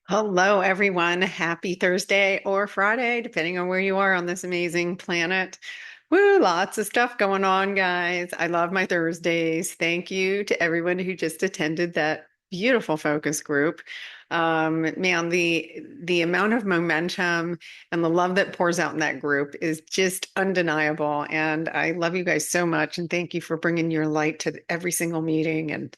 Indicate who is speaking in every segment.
Speaker 1: Hello, everyone. Happy Thursday or Friday, depending on where you are on this amazing planet. Woo, lots of stuff going on, guys. I love my Thursdays. Thank you to everyone who just attended that beautiful focus group. Man, the amount of momentum and the love that pours out in that group is just undeniable. And I love you guys so much. And thank you for bringing your light to every single meeting. And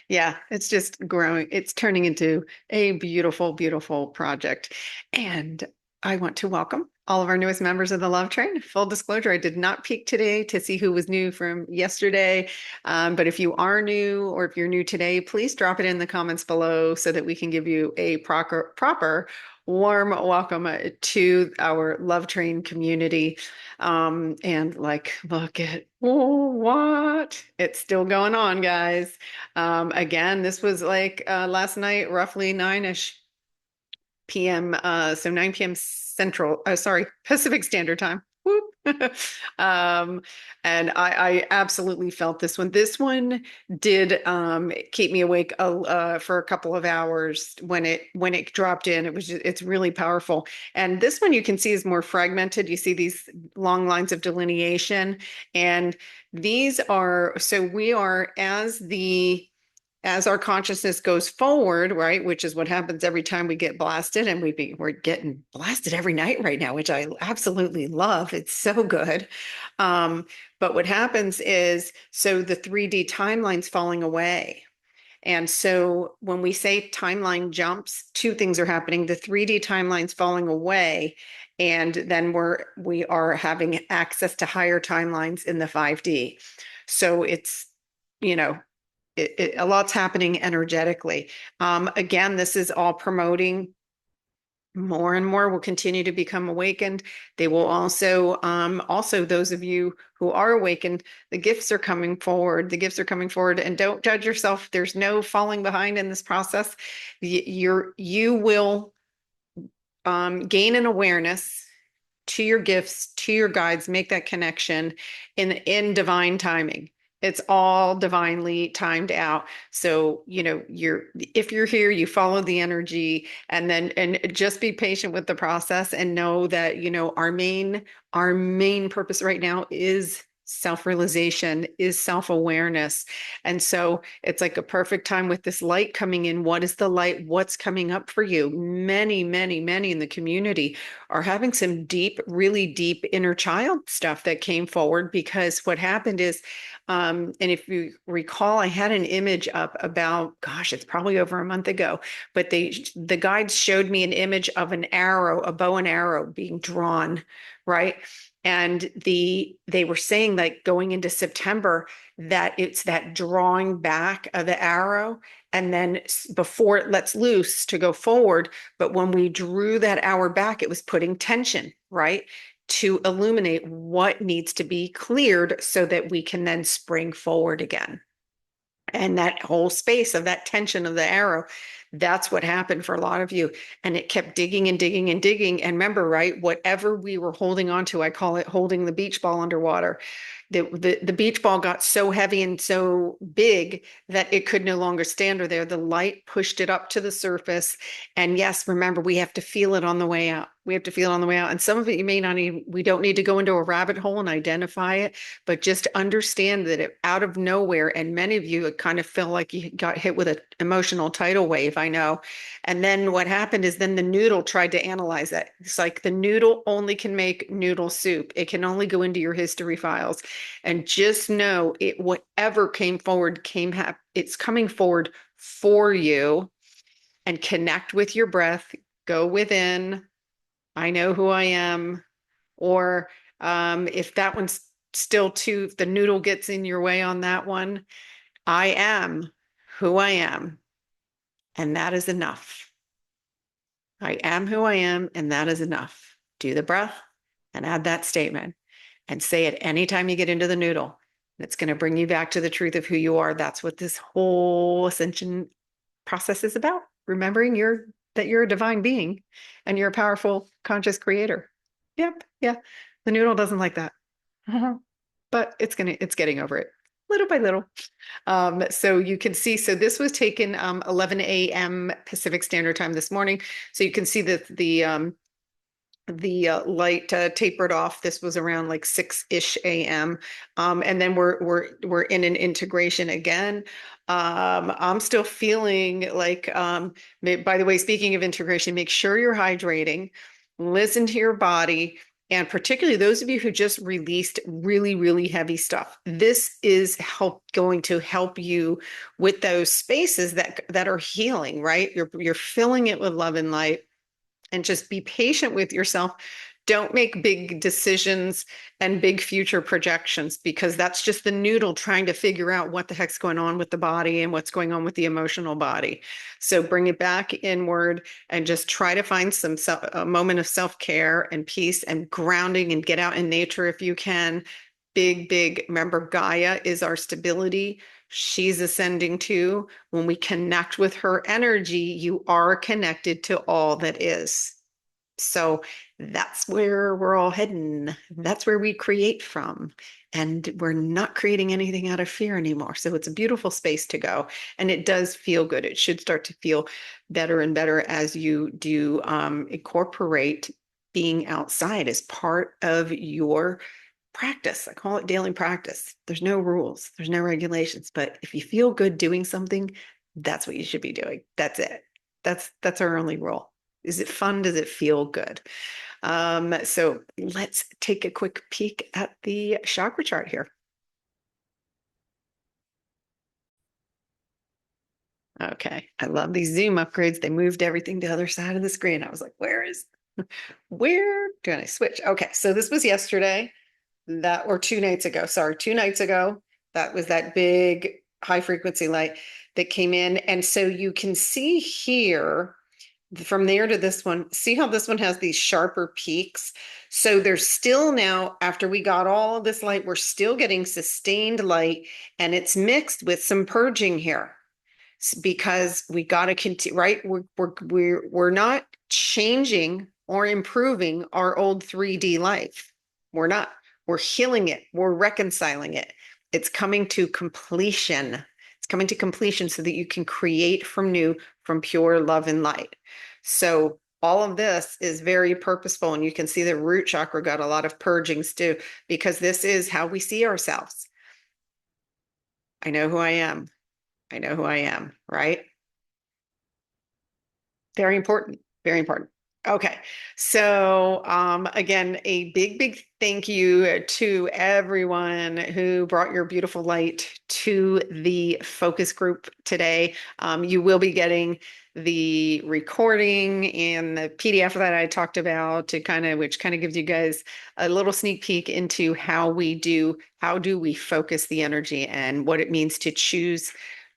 Speaker 1: yeah, it's just growing. It's turning into a beautiful, beautiful project. And I want to welcome all of our newest members of the Love Train. Full disclosure, I did not peek today to see who was new from yesterday. But if you are new or if you're new today, please drop it in the comments below so that we can give you a proper warm welcome to our Love Train community. And like, look at what? It's still going on, guys. Again, this was like last night, roughly 9-ish p.m. So 9 p.m. Central, sorry, Pacific Standard Time. Whoop. um, and I absolutely felt this one. This one did keep me awake for a couple of hours when it dropped in. It's really powerful. And this one you can see is more fragmented. You see these long lines of delineation, and these are so we are as our consciousness goes forward, right, which is what happens every time we get blasted, and we're getting blasted every night right now, which I absolutely love. It's so good. Um, but what happens is, so the 3D timeline's falling away. And so when we say timeline jumps, two things are happening. The 3D timeline's falling away, and then we are having access to higher timelines in the 5D. So it's, you know, a lot's happening energetically. Again, this is all promoting more and more will continue to become awakened. They will also those of you who are awakened, the gifts are coming forward. The gifts are coming forward, and don't judge yourself. There's no falling behind in this process. You will gain an awareness to your gifts, to your guides, make that connection in divine timing. It's all divinely timed out. So, if you're here, you follow the energy, and just be patient with the process and know that, our main purpose right now is self-realization, is self-awareness. And so it's like a perfect time with this light coming in. What is the light? What's coming up for you? Many, many, many in the community are having some deep, really deep inner child stuff that came forward, because what happened is, and if you recall, I had an image up about, gosh, it's probably over a month ago, but the guides showed me an image of an arrow, a bow and arrow being drawn, right? And they were saying, like, going into September, that it's that drawing back of the arrow, and then before it lets loose to go forward. But when we drew that hour back, it was putting tension, right? To illuminate what needs to be cleared so that we can then spring forward again. And that whole space of that tension of the arrow, that's what happened for a lot of you. And it kept digging and digging and digging. And remember, right, whatever we were holding on to, I call it holding the beach ball underwater. The beach ball got so heavy and so big that it could no longer stand there. The light pushed it up to the surface. And yes, remember, we have to feel it on the way out. We have to feel it on the way out. And some of it you may not need, we don't need to go into a rabbit hole and identify it, but just understand that it out of nowhere, and many of you kind of feel like you got hit with an emotional tidal wave, I know. And then what happened is, then the noodle tried to analyze it. It's like the noodle only can make noodle soup. It can only go into your history files. And just know it, whatever came forward it's coming forward for you. And connect with your breath, go within. I know who I am. Or if that one's still too, if the noodle gets in your way on that one, I am who I am, and that is enough. I am who I am, and that is enough. Do the breath and add that statement and say it anytime you get into the noodle. It's going to bring you back to the truth of who you are. That's what this whole ascension process is about. Remembering that you're a divine being and you're a powerful conscious creator. Yep. Yeah. The noodle doesn't like that. But it's getting over it. little by little. So you can see, so this was taken 11 a.m. Pacific Standard Time this morning. So you can see that the light tapered off. This was around like 6-ish a.m. And then we're in an integration again. I'm still feeling like, by the way, speaking of integration, make sure you're hydrating, listen to your body, and particularly those of you who just released really, really heavy stuff. This is going to help you with those spaces that are healing, right? You're filling it with love and light, and just be patient with yourself. Don't make big decisions and big future projections, because that's just the noodle trying to figure out what the heck's going on with the body and what's going on with the emotional body. So bring it back inward and just try to find a moment of self-care and peace and grounding, and get out in nature if you can. Big, remember, Gaia is our stability. She's ascending too. When we connect with her energy, you are connected to all that is. So that's where we're all heading. That's where we create from. And we're not creating anything out of fear anymore. So it's a beautiful space to go. And it does feel good. It should start to feel better and better as you do incorporate being outside as part of your practice. I call it daily practice. There's no rules, there's no regulations, but if you feel good doing something, that's what you should be doing. That's it. That's our only rule. Is it fun? Does it feel good? So let's take a quick peek at the chakra chart here. Okay, I love these Zoom upgrades. They moved everything to the other side of the screen. I was like, where do I switch? Okay, so this was yesterday. That, or 2 nights ago, sorry, 2 nights ago, that was that big high frequency light that came in. And so you can see here from there to this one, see how this one has these sharper peaks. So there's still now, after we got all of this light, we're still getting sustained light, and it's mixed with some purging here, because we got to continue, right? We're not changing or improving our old 3D life. We're not. We're healing it. We're reconciling it. It's coming to completion. It's coming to completion so that you can create from new, from pure love and light. So all of this is very purposeful, and you can see the root chakra got a lot of purgings too, because this is how we see ourselves. I know who I am. I know who I am, right? Very important. Very important. Okay. So again, a big thank you to everyone who brought your beautiful light to the focus group today. You will be getting the recording and the PDF that I talked about, which kind of gives you guys a little sneak peek into how do we focus the energy and what it means to choose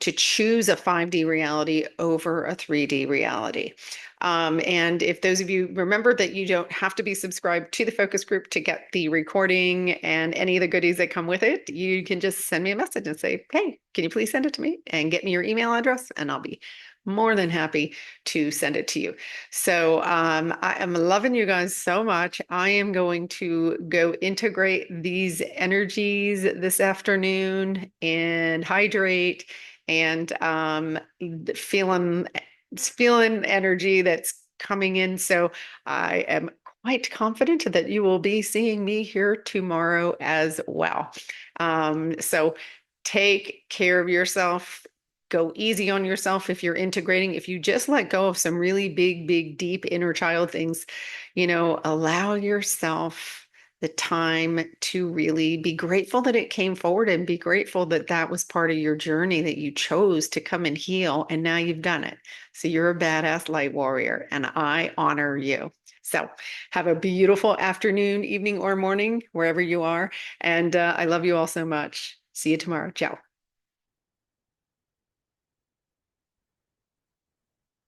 Speaker 1: a 5D reality over a 3D reality. And if those of you remember that you don't have to be subscribed to the focus group to get the recording and any of the goodies that come with it, you can just send me a message and say, hey, can you please send it to me and get me your email address? And I'll be more than happy to send it to you. So I am loving you guys so much. I am going to go integrate these energies this afternoon and hydrate, and feeling energy that's coming in. So I am quite confident that you will be seeing me here tomorrow as well. So take care of yourself. Go easy on yourself if you're integrating. If you just let go of some really big, deep inner child things, allow yourself the time to really be grateful that it came forward, and be grateful that that was part of your journey, that you chose to come and heal, and now you've done it. So you're a badass light warrior, and I honor you. So have a beautiful afternoon, evening, or morning, wherever you are. And I love you all so much. See you tomorrow. Ciao.